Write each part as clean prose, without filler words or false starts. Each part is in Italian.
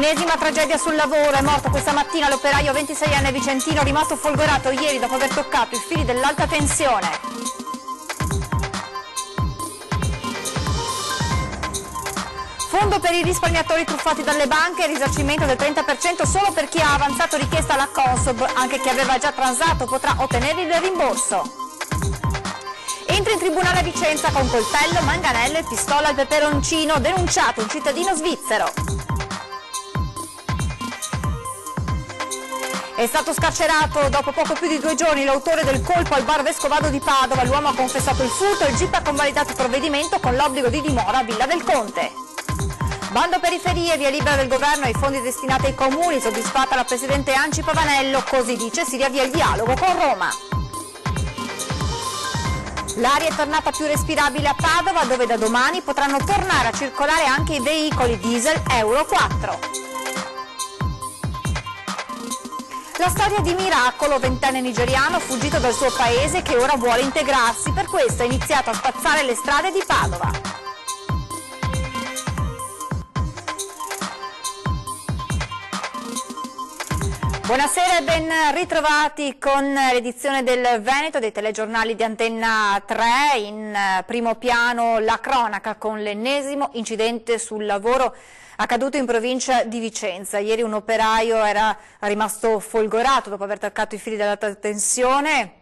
Ennesima tragedia sul lavoro, è morto questa mattina l'operaio 26enne vicentino rimasto folgorato ieri dopo aver toccato i fili dell'alta tensione. Fondo per i risparmiatori truffati dalle banche, risarcimento del 30% solo per chi ha avanzato richiesta alla Consob, anche chi aveva già transato potrà ottenere il rimborso. Entra in tribunale a Vicenza con coltello, manganello e pistola al peperoncino, denunciato un cittadino svizzero. È stato scarcerato dopo poco più di 2 giorni l'autore del colpo al bar Vescovado di Padova. L'uomo ha confessato il furto e il GIP ha convalidato il provvedimento con l'obbligo di dimora a Villa del Conte. Bando periferie, via libera del governo ai fondi destinati ai comuni, soddisfatta la presidente Anci Pavanello, così dice si riavvia il dialogo con Roma. L'aria è tornata più respirabile a Padova, dove da domani potranno tornare a circolare anche i veicoli diesel Euro 4. La storia di Miracolo, 20enne nigeriano fuggito dal suo paese che ora vuole integrarsi, per questo ha iniziato a spazzare le strade di Padova. Buonasera e ben ritrovati con l'edizione del Veneto dei telegiornali di Antenna 3. In primo piano la cronaca con l'ennesimo incidente sul lavoro accaduto in provincia di Vicenza. Ieri un operaio era rimasto folgorato dopo aver toccato i fili dell'alta tensione,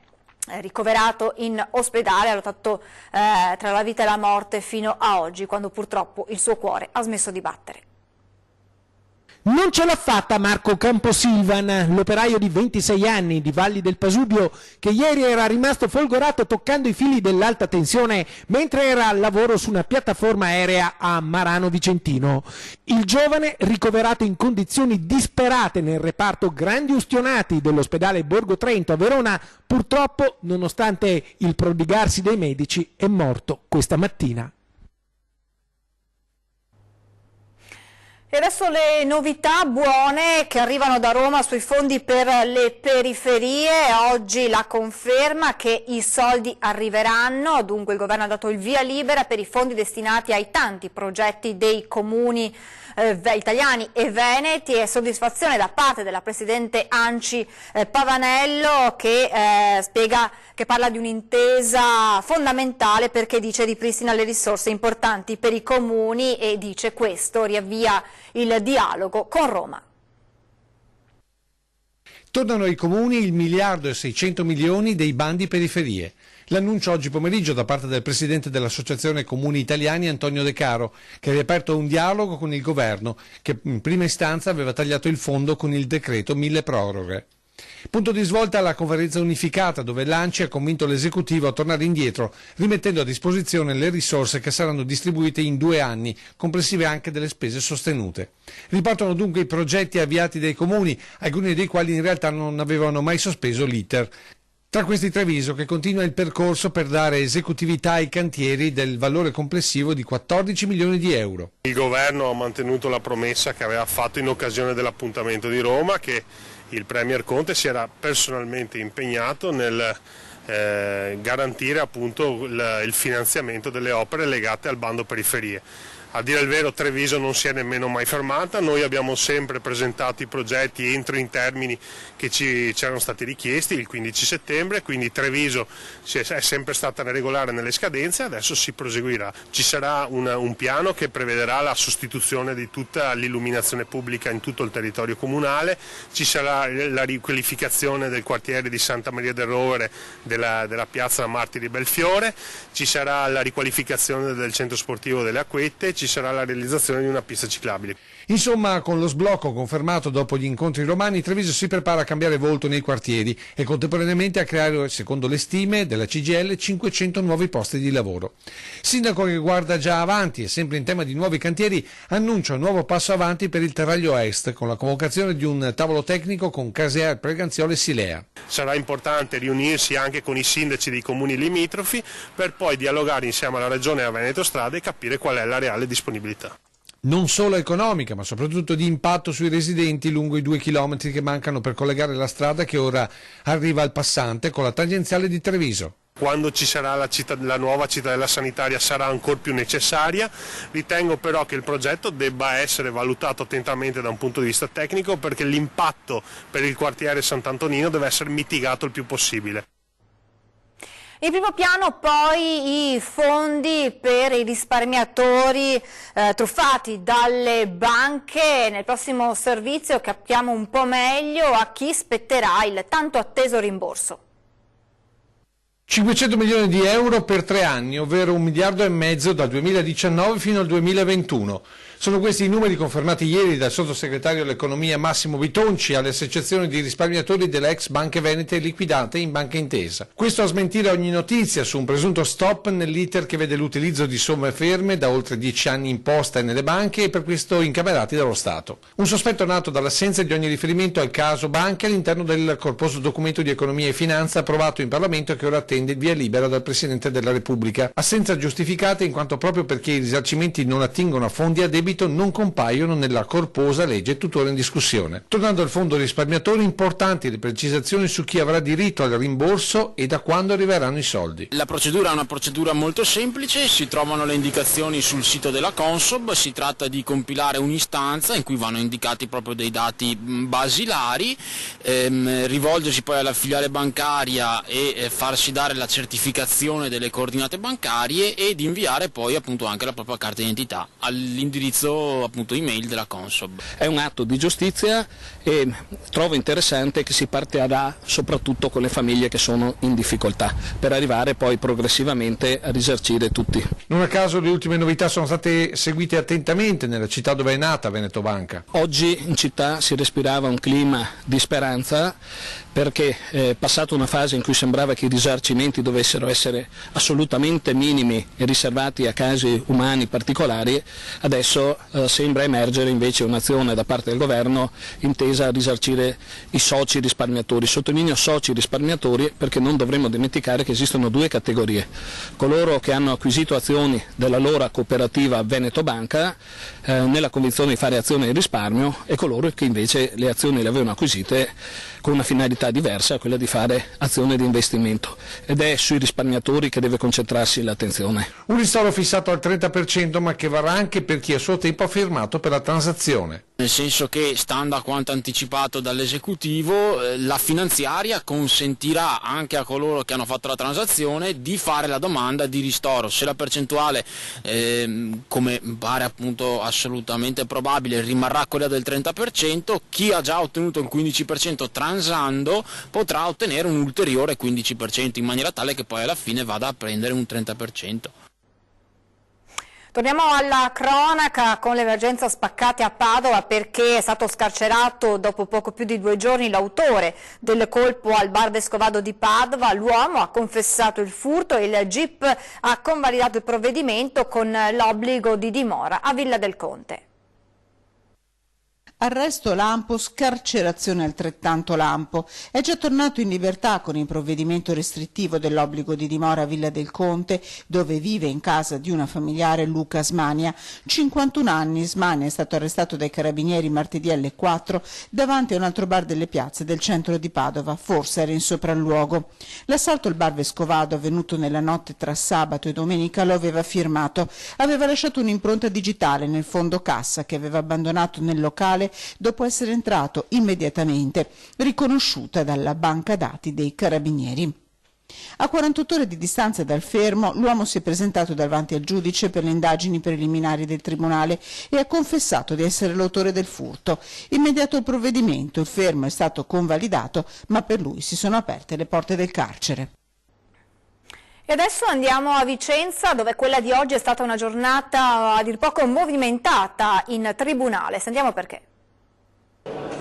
ricoverato in ospedale, ha lottato tra la vita e la morte fino a oggi, quando purtroppo il suo cuore ha smesso di battere. Non ce l'ha fatta Marco Camposilvan, l'operaio di 26 anni di Valli del Pasubio, che ieri era rimasto folgorato toccando i fili dell'alta tensione mentre era al lavoro su una piattaforma aerea a Marano Vicentino. Il giovane, ricoverato in condizioni disperate nel reparto Grandi Ustionati dell'ospedale Borgo Trento a Verona, purtroppo, nonostante il prodigarsi dei medici, è morto questa mattina. E adesso le novità buone che arrivano da Roma sui fondi per le periferie. Oggi la conferma che i soldi arriveranno, dunque il governo ha dato il via libera per i fondi destinati ai tanti progetti dei comuni italiani e veneti, e soddisfazione da parte della presidente Anci Pavanello che spiega che parla di un'intesa fondamentale perché dice ripristina le risorse importanti per i comuni e dice questo riavvia il dialogo con Roma. Tornano ai comuni il 1.600 milioni dei bandi periferie. L'annuncio oggi pomeriggio da parte del presidente dell'Associazione Comuni Italiani Antonio De Caro, che ha riaperto un dialogo con il governo che in prima istanza aveva tagliato il fondo con il decreto milleproroghe. Punto di svolta alla conferenza unificata, dove l'ANCI ha convinto l'esecutivo a tornare indietro, rimettendo a disposizione le risorse che saranno distribuite in 2 anni, compresive anche delle spese sostenute. Ripartono dunque i progetti avviati dai comuni, alcuni dei quali in realtà non avevano mai sospeso l'iter. Tra questi Treviso, che continua il percorso per dare esecutività ai cantieri del valore complessivo di 14 milioni di euro. Il governo ha mantenuto la promessa che aveva fatto in occasione dell'appuntamento di Roma, che il Premier Conte si era personalmente impegnato nel garantire appunto il finanziamento delle opere legate al bando periferie. A dire il vero Treviso non si è nemmeno mai fermata, noi abbiamo sempre presentato i progetti entro i termini che ci erano stati richiesti il 15 settembre, quindi Treviso è sempre stata regolare nelle scadenze, adesso si proseguirà. Ci sarà un piano che prevederà la sostituzione di tutta l'illuminazione pubblica in tutto il territorio comunale, ci sarà la riqualificazione del quartiere di Santa Maria del Rovere della piazza Martiri Belfiore, ci sarà la riqualificazione del centro sportivo delle Acquette, ci sarà la realizzazione di una pista ciclabile. Insomma, con lo sblocco confermato dopo gli incontri romani, Treviso si prepara a cambiare volto nei quartieri e contemporaneamente a creare, secondo le stime della CGIL, 500 nuovi posti di lavoro. Sindaco che guarda già avanti e sempre in tema di nuovi cantieri, annuncia un nuovo passo avanti per il Terraglio Est con la convocazione di un tavolo tecnico con Caser, Preganziolo e Silea. Sarà importante riunirsi anche con i sindaci dei comuni limitrofi per poi dialogare insieme alla Regione e a Veneto Strade e capire qual è la reale disponibilità. Non solo economica, ma soprattutto di impatto sui residenti lungo i 2 chilometri che mancano per collegare la strada che ora arriva al passante con la tangenziale di Treviso. Quando ci sarà la nuova cittadella sanitaria sarà ancora più necessaria. Ritengo però che il progetto debba essere valutato attentamente da un punto di vista tecnico, perché l'impatto per il quartiere Sant'Antonino deve essere mitigato il più possibile. In primo piano poi i fondi per i risparmiatori truffati dalle banche. Nel prossimo servizio capiamo un po' meglio a chi spetterà il tanto atteso rimborso. 500 milioni di euro per 3 anni, ovvero 1,5 miliardi dal 2019 fino al 2021. Sono questi i numeri confermati ieri dal sottosegretario all'economia Massimo Bitonci alle associazioni di risparmiatori delle ex banche venete liquidate in Banca Intesa. Questo a smentire ogni notizia su un presunto stop nell'iter che vede l'utilizzo di somme ferme da oltre 10 anni imposte nelle banche e per questo incamerati dallo Stato. Un sospetto nato dall'assenza di ogni riferimento al caso banche all'interno del corposo documento di economia e finanza approvato in Parlamento e che ora attende il via libera dal Presidente della Repubblica. Assenza giustificata in quanto proprio perché i risarcimenti non attingono a fondi a debito non compaiono nella corposa legge tuttora in discussione. Tornando al fondo risparmiatori, importanti le precisazioni su chi avrà diritto al rimborso e da quando arriveranno i soldi. La procedura è una procedura molto semplice, si trovano le indicazioni sul sito della Consob, si tratta di compilare un'istanza in cui vanno indicati proprio dei dati basilari, rivolgersi poi alla filiale bancaria e farsi dare la certificazione delle coordinate bancarie ed inviare poi appunto anche la propria carta d'identità all'indirizzo appunto email della Consob. È un atto di giustizia e trovo interessante che si partirà soprattutto con le famiglie che sono in difficoltà per arrivare poi progressivamente a risarcire tutti. Non a caso le ultime novità sono state seguite attentamente nella città dove è nata Veneto Banca. Oggi in città si respirava un clima di speranza perché passato una fase in cui sembrava che i risarcimenti dovessero essere assolutamente minimi e riservati a casi umani particolari, adesso sembra emergere invece un'azione da parte del governo intesa a risarcire i soci risparmiatori. Sottolineo soci risparmiatori perché non dovremmo dimenticare che esistono due categorie: coloro che hanno acquisito azioni della loro cooperativa Veneto Banca nella convinzione di fare azione di risparmio e coloro che invece le azioni le avevano acquisite con una finalità diversa, quella di fare azione di investimento, ed è sui risparmiatori che deve concentrarsi l'attenzione. Un ristoro fissato al 30% ma che varrà anche per chi a suo tempo ha firmato per la transazione. Nel senso che, stando a quanto anticipato dall'esecutivo, la finanziaria consentirà anche a coloro che hanno fatto la transazione di fare la domanda di ristoro. Se la percentuale, come pare appunto assolutamente probabile, rimarrà quella del 30%, chi ha già ottenuto il 15% transando potrà ottenere un ulteriore 15%, in maniera tale che poi alla fine vada a prendere un 30%. Torniamo alla cronaca con l'emergenza spaccati a Padova, perché è stato scarcerato dopo poco più di 2 giorni l'autore del colpo al bar Vescovado di Padova. L'uomo ha confessato il furto e il GIP ha convalidato il provvedimento con l'obbligo di dimora a Villa del Conte. Arresto lampo, scarcerazione altrettanto lampo. È già tornato in libertà con il provvedimento restrittivo dell'obbligo di dimora a Villa del Conte, dove vive in casa di una familiare, Luca Smania. 51 anni, Smania è stato arrestato dai carabinieri martedì alle 4 davanti a un altro bar delle piazze del centro di Padova, forse era in sopralluogo. L'assalto al bar Vescovado, avvenuto nella notte tra sabato e domenica, lo aveva firmato. Aveva lasciato un'impronta digitale nel fondo cassa che aveva abbandonato nel locale dopo essere entrato immediatamente, riconosciuta dalla banca dati dei carabinieri. A 48 ore di distanza dal fermo, l'uomo si è presentato davanti al giudice per le indagini preliminari del tribunale e ha confessato di essere l'autore del furto. Immediato il provvedimento, il fermo è stato convalidato, ma per lui si sono aperte le porte del carcere. E adesso andiamo a Vicenza, dove quella di oggi è stata una giornata a dir poco movimentata in tribunale. Sentiamo perché.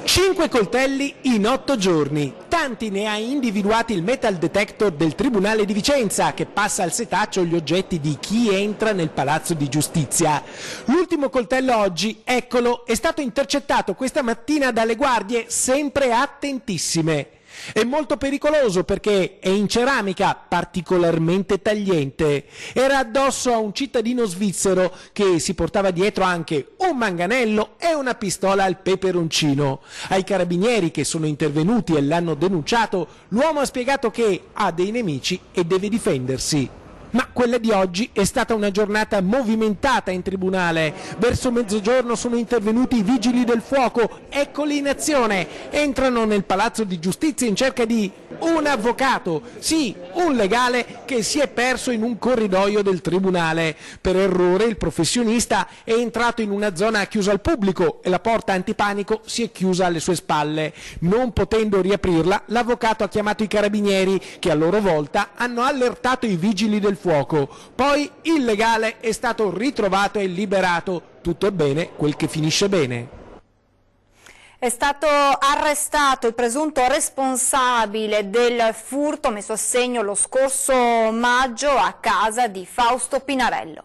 5 coltelli in 8 giorni. Tanti ne ha individuati il metal detector del Tribunale di Vicenza, che passa al setaccio gli oggetti di chi entra nel Palazzo di Giustizia. L'ultimo coltello oggi, eccolo, è stato intercettato questa mattina dalle guardie, sempre attentissime. È molto pericoloso perché è in ceramica particolarmente tagliente. Era addosso a un cittadino svizzero che si portava dietro anche un manganello e una pistola al peperoncino. Ai carabinieri che sono intervenuti e l'hanno denunciato, l'uomo ha spiegato che ha dei nemici e deve difendersi. Ma quella di oggi è stata una giornata movimentata in tribunale. Verso mezzogiorno sono intervenuti i vigili del fuoco, eccoli in azione. Entrano nel Palazzo di Giustizia in cerca di un avvocato, sì, un legale che si è perso in un corridoio del tribunale. Per errore il professionista è entrato in una zona chiusa al pubblico e la porta antipanico si è chiusa alle sue spalle. Non potendo riaprirla, l'avvocato ha chiamato i carabinieri che a loro volta hanno allertato i vigili del fuoco. Poi il legale è stato ritrovato e liberato. Tutto è bene quel che finisce bene. È stato arrestato il presunto responsabile del furto messo a segno lo scorso maggio a casa di Fausto Pinarello.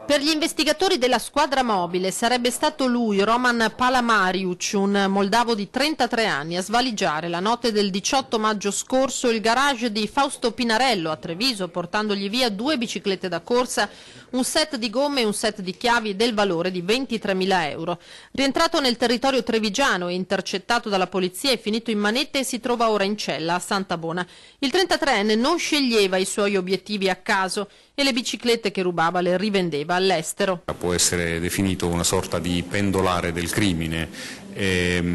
Per gli investigatori della squadra mobile sarebbe stato lui, Roman Palamariuc, un moldavo di 33 anni, a svaligiare la notte del 18 maggio scorso il garage di Fausto Pinarello a Treviso, portandogli via 2 biciclette da corsa, un set di gomme e un set di chiavi del valore di 23.000 euro. Rientrato nel territorio trevigiano e intercettato dalla polizia e finito in manette, si trova ora in cella a Santabona. Il 33enne non sceglieva i suoi obiettivi a caso e le biciclette che rubava le rivendeva all'estero. Può essere definito una sorta di pendolare del crimine.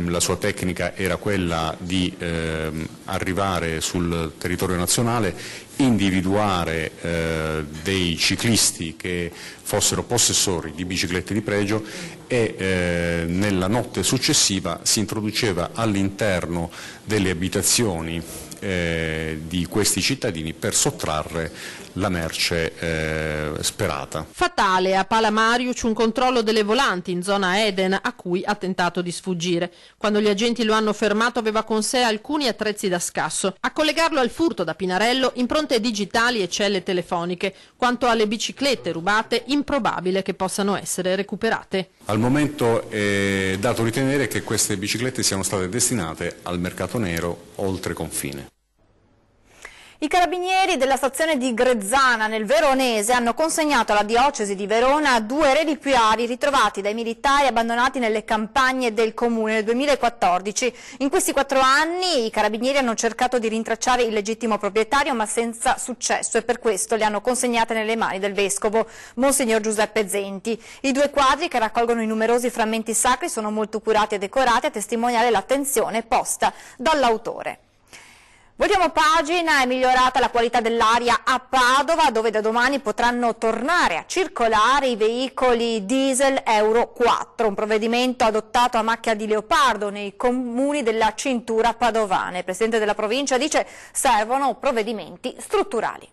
La sua tecnica era quella di arrivare sul territorio nazionale, individuare dei ciclisti che fossero possessori di biciclette di pregio e nella notte successiva si introduceva all'interno delle abitazioni di questi cittadini per sottrarre la merce sperata. Fatale a Palamariuc un controllo delle volanti in zona Eden a cui ha tentato di sfuggire. Quando gli agenti lo hanno fermato aveva con sé alcuni attrezzi da scasso. A collegarlo al furto da Pinarello impronte digitali e celle telefoniche. Quanto alle biciclette rubate, improbabile che possano essere recuperate. Al momento è dato ritenere che queste biciclette siano state destinate al mercato nero oltre confine. I carabinieri della stazione di Grezzana nel Veronese hanno consegnato alla diocesi di Verona 2 reliquiari ritrovati dai militari abbandonati nelle campagne del comune nel 2014. In questi 4 anni i carabinieri hanno cercato di rintracciare il legittimo proprietario ma senza successo e per questo li hanno consegnate nelle mani del vescovo Monsignor Giuseppe Zenti. I 2 quadri che raccolgono i numerosi frammenti sacri sono molto curati e decorati a testimoniare l'attenzione posta dall'autore. Voltiamo pagina, è migliorata la qualità dell'aria a Padova, dove da domani potranno tornare a circolare i veicoli diesel Euro 4, un provvedimento adottato a macchia di leopardo nei comuni della cintura padovana. Il Presidente della provincia dice servono provvedimenti strutturali.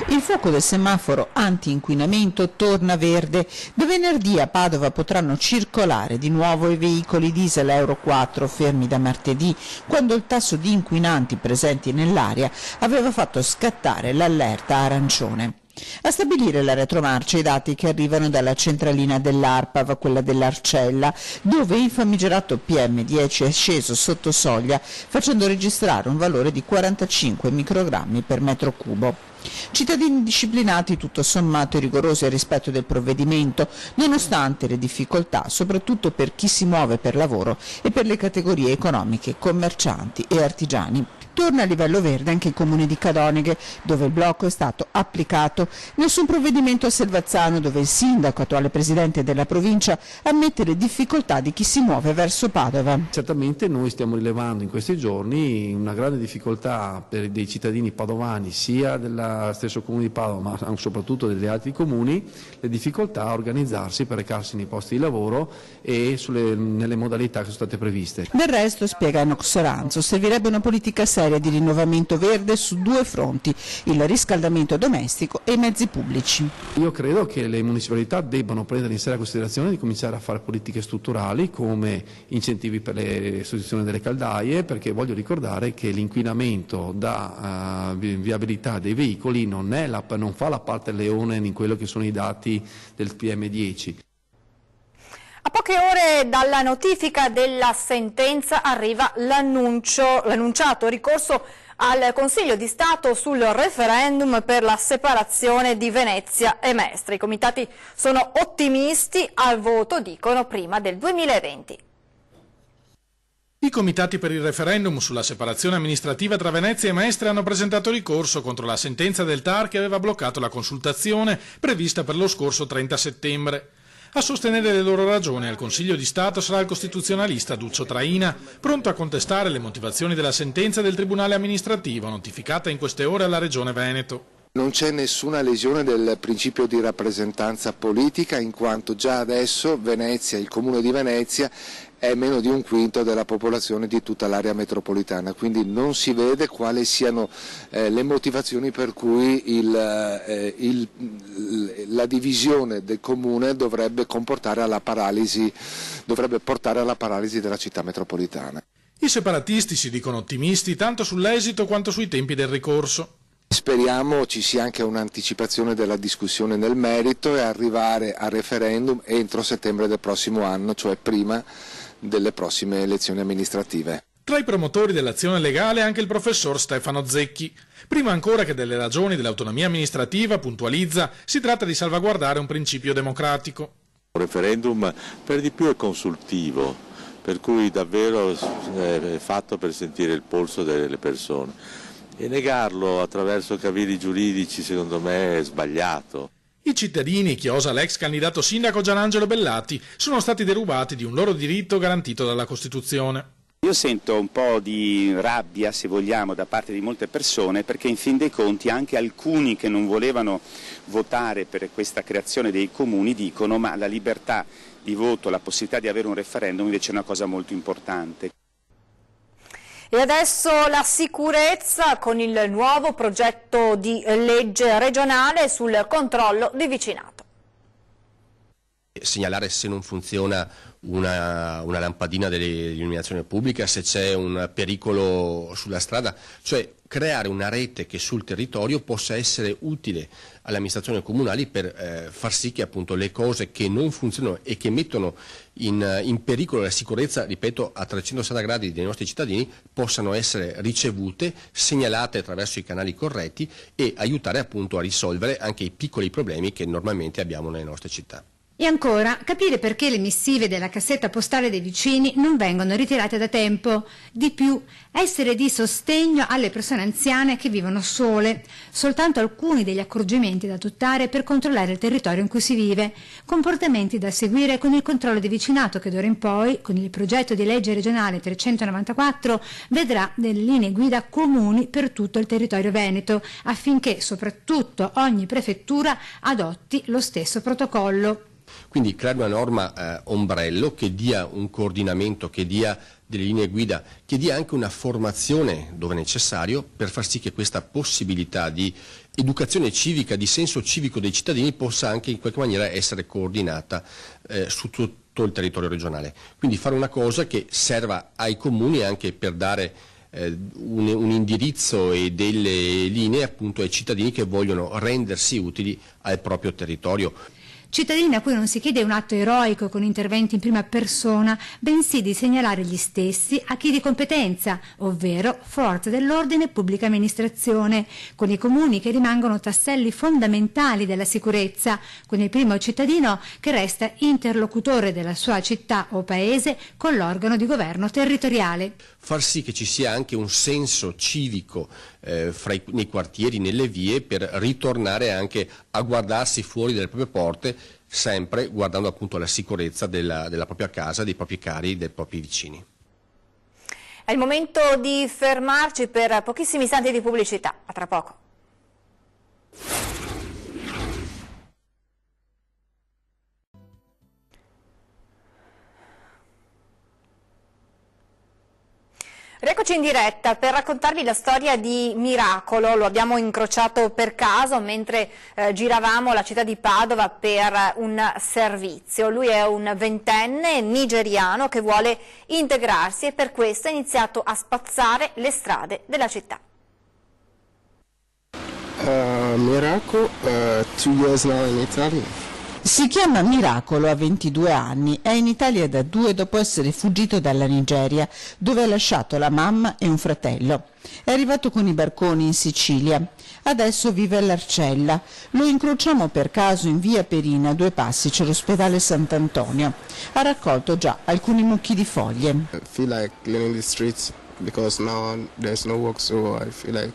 Il fuoco del semaforo anti-inquinamento torna verde. Da venerdì a Padova potranno circolare di nuovo i veicoli diesel Euro 4 fermi da martedì, quando il tasso di inquinanti presenti nell'aria aveva fatto scattare l'allerta arancione. A stabilire la retromarcia i dati che arrivano dalla centralina dell'ARPAV, quella dell'Arcella, dove il famigerato PM10 è sceso sotto soglia, facendo registrare un valore di 45 microgrammi per metro cubo. Cittadini disciplinati tutto sommato e rigorosi al rispetto del provvedimento, nonostante le difficoltà, soprattutto per chi si muove per lavoro e per le categorie economiche, commercianti e artigiani. Torna a livello verde anche il comune di Cadoneghe, dove il blocco è stato applicato. Nessun provvedimento a Selvazzano, dove il sindaco, attuale presidente della provincia, ammette le difficoltà di chi si muove verso Padova. Certamente noi stiamo rilevando in questi giorni una grande difficoltà per dei cittadini padovani, sia dello stesso comune di Padova ma soprattutto degli altri comuni, le difficoltà a organizzarsi per recarsi nei posti di lavoro e nelle modalità che sono state previste. Del resto, spiega Enoch Soranzo, servirebbe una politica seria di rinnovamento verde su 2 fronti, il riscaldamento domestico e i mezzi pubblici. Io credo che le municipalità debbano prendere in seria considerazione di cominciare a fare politiche strutturali come incentivi per le sostituzioni delle caldaie, perché voglio ricordare che l'inquinamento da viabilità dei veicoli non fa la parte leone in quello che sono i dati del PM10. A pochi poche ore dalla notifica della sentenza arriva l'annunciato ricorso al Consiglio di Stato sul referendum per la separazione di Venezia e Mestre. I comitati sono ottimisti al voto, dicono, prima del 2020. I comitati per il referendum sulla separazione amministrativa tra Venezia e Mestre hanno presentato ricorso contro la sentenza del TAR che aveva bloccato la consultazione prevista per lo scorso 30 settembre. A sostenere le loro ragioni al Consiglio di Stato sarà il costituzionalista Duccio Traina, pronto a contestare le motivazioni della sentenza del Tribunale amministrativo, notificata in queste ore alla Regione Veneto. Non c'è nessuna lesione del principio di rappresentanza politica, in quanto già adesso Venezia, il Comune di Venezia, è meno di un quinto della popolazione di tutta l'area metropolitana, quindi non si vede quali siano le motivazioni per cui la divisione del Comune dovrebbe portare alla paralisi della città metropolitana. I separatisti si dicono ottimisti tanto sull'esito quanto sui tempi del ricorso. Speriamo ci sia anche un'anticipazione della discussione nel merito e arrivare al referendum entro settembre del prossimo anno, cioè prima delle prossime elezioni amministrative. Tra i promotori dell'azione legale anche il professor Stefano Zecchi. Prima ancora che delle ragioni dell'autonomia amministrativa, puntualizza, si tratta di salvaguardare un principio democratico. Un referendum per di più è consultivo, per cui davvero è fatto per sentire il polso delle persone. E negarlo attraverso cavilli giuridici secondo me è sbagliato. I cittadini, chiosa l'ex candidato sindaco Gianangelo Bellati, sono stati derubati di un loro diritto garantito dalla Costituzione. Io sento un po' di rabbia, se vogliamo, da parte di molte persone, perché in fin dei conti anche alcuni che non volevano votare per questa creazione dei comuni dicono ma la libertà di voto, la possibilità di avere un referendum invece è una cosa molto importante. E adesso la sicurezza con il nuovo progetto di legge regionale sul controllo di vicinato. Segnalare se non funziona una lampadina dell'illuminazione pubblica, se c'è un pericolo sulla strada, cioè creare una rete che sul territorio possa essere utile alle amministrazioni comunali per far sì che appunto le cose che non funzionano e che mettono in pericolo la sicurezza, ripeto, a 360 gradi dei nostri cittadini, possano essere ricevute, segnalate attraverso i canali corretti e aiutare appunto a risolvere anche i piccoli problemi che normalmente abbiamo nelle nostre città. E ancora, capire perché le missive della cassetta postale dei vicini non vengono ritirate da tempo. Di più, essere di sostegno alle persone anziane che vivono sole. Soltanto alcuni degli accorgimenti da adottare per controllare il territorio in cui si vive. Comportamenti da seguire con il controllo di vicinato che d'ora in poi, con il progetto di legge regionale 394, vedrà delle linee guida comuni per tutto il territorio veneto, affinché soprattutto ogni prefettura adotti lo stesso protocollo. Quindi creare una norma ombrello che dia un coordinamento, che dia delle linee guida, che dia anche una formazione dove necessario per far sì che questa possibilità di educazione civica, di senso civico dei cittadini possa anche in qualche maniera essere coordinata su tutto il territorio regionale. Quindi fare una cosa che serva ai comuni anche per dare un indirizzo e delle linee appunto ai cittadini che vogliono rendersi utili al proprio territorio. Cittadini a cui non si chiede un atto eroico con interventi in prima persona, bensì di segnalare gli stessi a chi di competenza, ovvero forze dell'ordine e pubblica amministrazione, con i comuni che rimangono tasselli fondamentali della sicurezza, con il primo cittadino che resta interlocutore della sua città o paese con l'organo di governo territoriale. Far sì che ci sia anche un senso civico nei quartieri, nelle vie, per ritornare anche a guardarsi fuori dalle proprie porte, sempre guardando appunto alla sicurezza della propria casa, dei propri cari, dei propri vicini. È il momento di fermarci per pochissimi istanti di pubblicità. A tra poco. Rieccoci in diretta per raccontarvi la storia di Miracolo. Lo abbiamo incrociato per caso mentre giravamo la città di Padova per un servizio. Lui è un 20enne nigeriano che vuole integrarsi e per questo ha iniziato a spazzare le strade della città. Miracle, 2 years now in Italy. Si chiama Miracolo, ha 22 anni, è in Italia da 2 dopo essere fuggito dalla Nigeria, dove ha lasciato la mamma e un fratello. È arrivato con i barconi in Sicilia. Adesso vive all'Arcella. Lo incrociamo per caso in via Perina, a 2 passi c'è l'ospedale Sant'Antonio. Ha raccolto già alcuni mucchi di foglie. I feel like cleaning the streets because now there's no work, so I feel like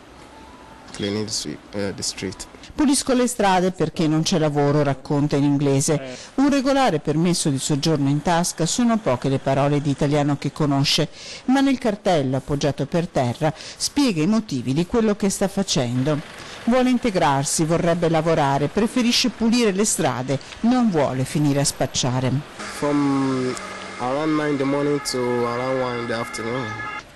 cleaning the street. Pulisco le strade perché non c'è lavoro, racconta in inglese. Un regolare permesso di soggiorno in tasca, sono poche le parole di italiano che conosce, ma nel cartello appoggiato per terra spiega i motivi di quello che sta facendo. Vuole integrarsi, vorrebbe lavorare, preferisce pulire le strade, non vuole finire a spacciare. From around 9 in the morning to around 1 in the afternoon.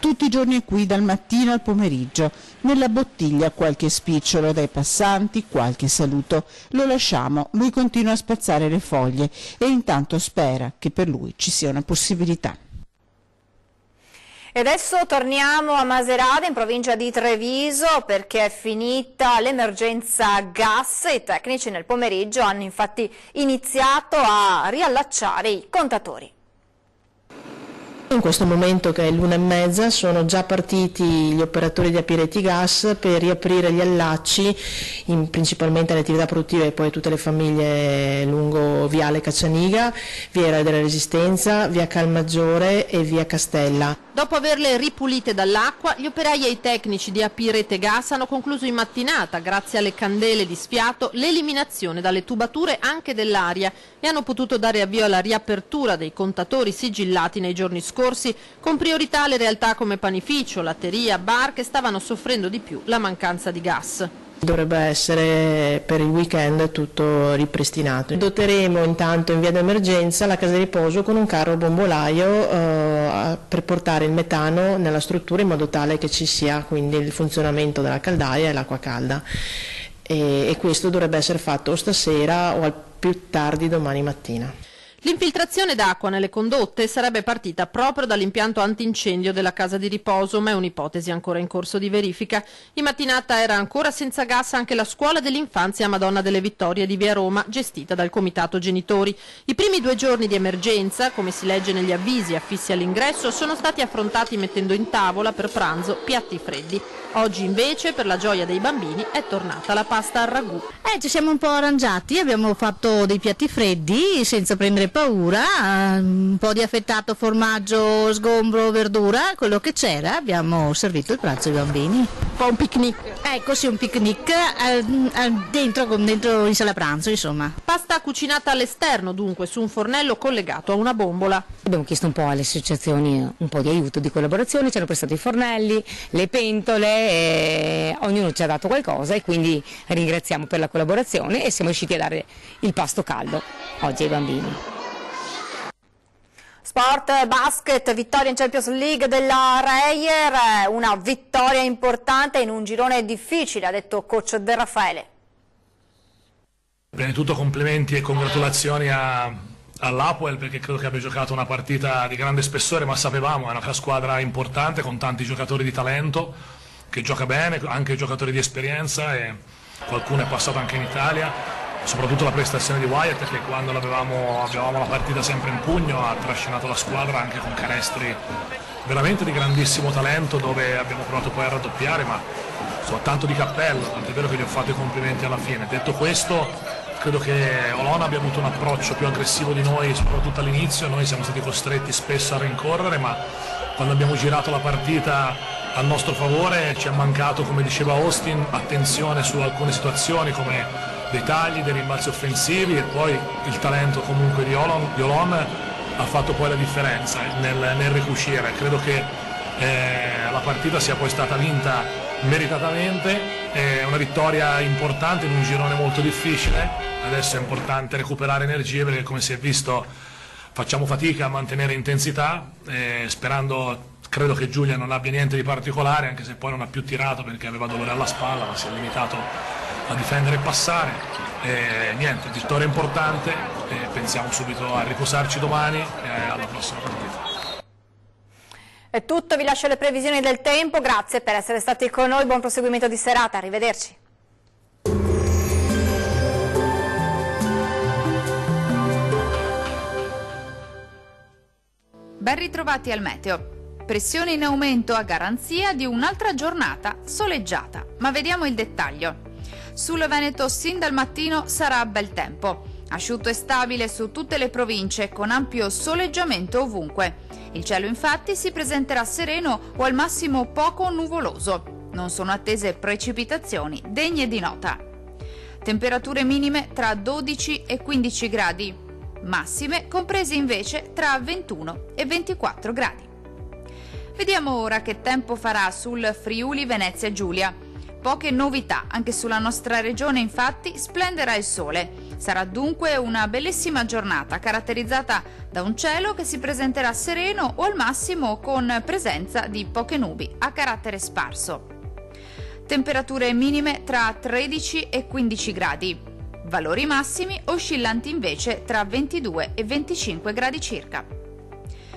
Tutti i giorni è qui, dal mattino al pomeriggio. Nella bottiglia qualche spicciolo dai passanti, qualche saluto. Lo lasciamo, lui continua a spazzare le foglie e intanto spera che per lui ci sia una possibilità. E adesso torniamo a Macerata, in provincia di Treviso, perché è finita l'emergenza gas. I tecnici nel pomeriggio hanno infatti iniziato a riallacciare i contatori. In questo momento, che è l'1:30, sono già partiti gli operatori di Apireti Gas per riaprire gli allacci, principalmente le attività produttive e poi tutte le famiglie lungo Viale Caccianiga, via della Resistenza, via Calmaggiore e via Castella. Dopo averle ripulite dall'acqua, gli operai e i tecnici di Apirete Gas hanno concluso in mattinata, grazie alle candele di sfiato, l'eliminazione dalle tubature anche dell'aria e hanno potuto dare avvio alla riapertura dei contatori sigillati nei giorni scorsi, con priorità alle realtà come panificio, latteria, bar, che stavano soffrendo di più la mancanza di gas. Dovrebbe essere per il weekend tutto ripristinato. Doteremo intanto in via d'emergenza la casa di riposo con un carro bombolaio per portare il metano nella struttura in modo tale che ci sia quindi il funzionamento della caldaia e l'acqua calda. E questo dovrebbe essere fatto o stasera o al più tardi domani mattina. L'infiltrazione d'acqua nelle condotte sarebbe partita proprio dall'impianto antincendio della casa di riposo, ma è un'ipotesi ancora in corso di verifica. In mattinata era ancora senza gas anche la scuola dell'infanzia Madonna delle Vittorie di via Roma, gestita dal comitato genitori. I primi 2 giorni di emergenza, come si legge negli avvisi affissi all'ingresso, sono stati affrontati mettendo in tavola per pranzo piatti freddi. Oggi invece, per la gioia dei bambini, è tornata la pasta al ragù. Ci siamo un po' arrangiati, abbiamo fatto dei piatti freddi senza prendere paura, un po' di affettato formaggio, sgombro, verdura, quello che c'era, abbiamo servito il pranzo ai bambini. Un po' un picnic. Ecco sì, un picnic dentro in sala pranzo, insomma. Pasta cucinata all'esterno, dunque, su un fornello collegato a una bombola. Abbiamo chiesto un po' alle associazioni un po' di aiuto, di collaborazione, ci hanno prestato i fornelli, le pentole, e ognuno ci ha dato qualcosa e quindi ringraziamo per la collaborazione e siamo riusciti a dare il pasto caldo oggi ai bambini. Sport, basket, vittoria in Champions League della Reyer, una vittoria importante in un girone difficile, ha detto coach De Raffaele. Prima di tutto complimenti e congratulazioni all'Apoel, perché credo che abbia giocato una partita di grande spessore, ma sapevamo, è una squadra importante con tanti giocatori di talento, che gioca bene, anche giocatori di esperienza, e qualcuno è passato anche in Italia. Soprattutto la prestazione di Wyatt, che quando avevamo la partita sempre in pugno ha trascinato la squadra anche con canestri veramente di grandissimo talento, dove abbiamo provato poi a raddoppiare, ma insomma tanto di cappello, tant'è vero che gli ho fatto i complimenti alla fine. Detto questo, credo che Olona abbia avuto un approccio più aggressivo di noi, soprattutto all'inizio. Noi siamo stati costretti spesso a rincorrere, ma quando abbiamo girato la partita al nostro favore ci è mancato, come diceva Austin, attenzione su alcune situazioni come dei tagli, dei rimbalzi offensivi, e poi il talento comunque di Olon ha fatto poi la differenza nel ricucire. Credo che la partita sia poi stata vinta meritatamente, è una vittoria importante in un girone molto difficile. Adesso è importante recuperare energie, perché come si è visto facciamo fatica a mantenere intensità, sperando. Credo che Giulia non abbia niente di particolare, anche se poi non ha più tirato perché aveva dolore alla spalla, ma si è limitato a difendere e passare. Niente, vittoria importante, pensiamo subito a riposarci domani e alla prossima partita. È tutto, vi lascio le previsioni del tempo, grazie per essere stati con noi, buon proseguimento di serata, arrivederci. Ben ritrovati al meteo. Pressione in aumento a garanzia di un'altra giornata soleggiata, ma vediamo il dettaglio. Sul Veneto sin dal mattino sarà bel tempo, asciutto e stabile su tutte le province con ampio soleggiamento ovunque. Il cielo infatti si presenterà sereno o al massimo poco nuvoloso. Non sono attese precipitazioni degne di nota. Temperature minime tra 12 e 15 gradi, massime comprese invece tra 21 e 24 gradi. Vediamo ora che tempo farà sul Friuli Venezia Giulia. Poche novità, anche sulla nostra regione infatti splenderà il sole. Sarà dunque una bellissima giornata caratterizzata da un cielo che si presenterà sereno o al massimo con presenza di poche nubi a carattere sparso. Temperature minime tra 13 e 15 gradi, valori massimi oscillanti invece tra 22 e 25 gradi circa.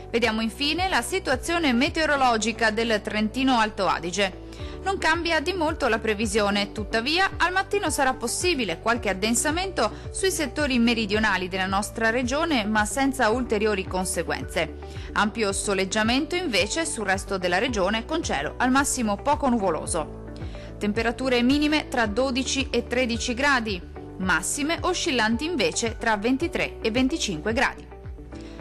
Vediamo infine la situazione meteorologica del Trentino Alto Adige. Non cambia di molto la previsione, tuttavia al mattino sarà possibile qualche addensamento sui settori meridionali della nostra regione, ma senza ulteriori conseguenze. Ampio soleggiamento invece sul resto della regione con cielo al massimo poco nuvoloso. Temperature minime tra 12 e 13 gradi, massime oscillanti invece tra 23 e 25 gradi.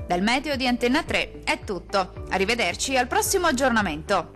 Dal meteo di Antenna 3 è tutto, arrivederci al prossimo aggiornamento.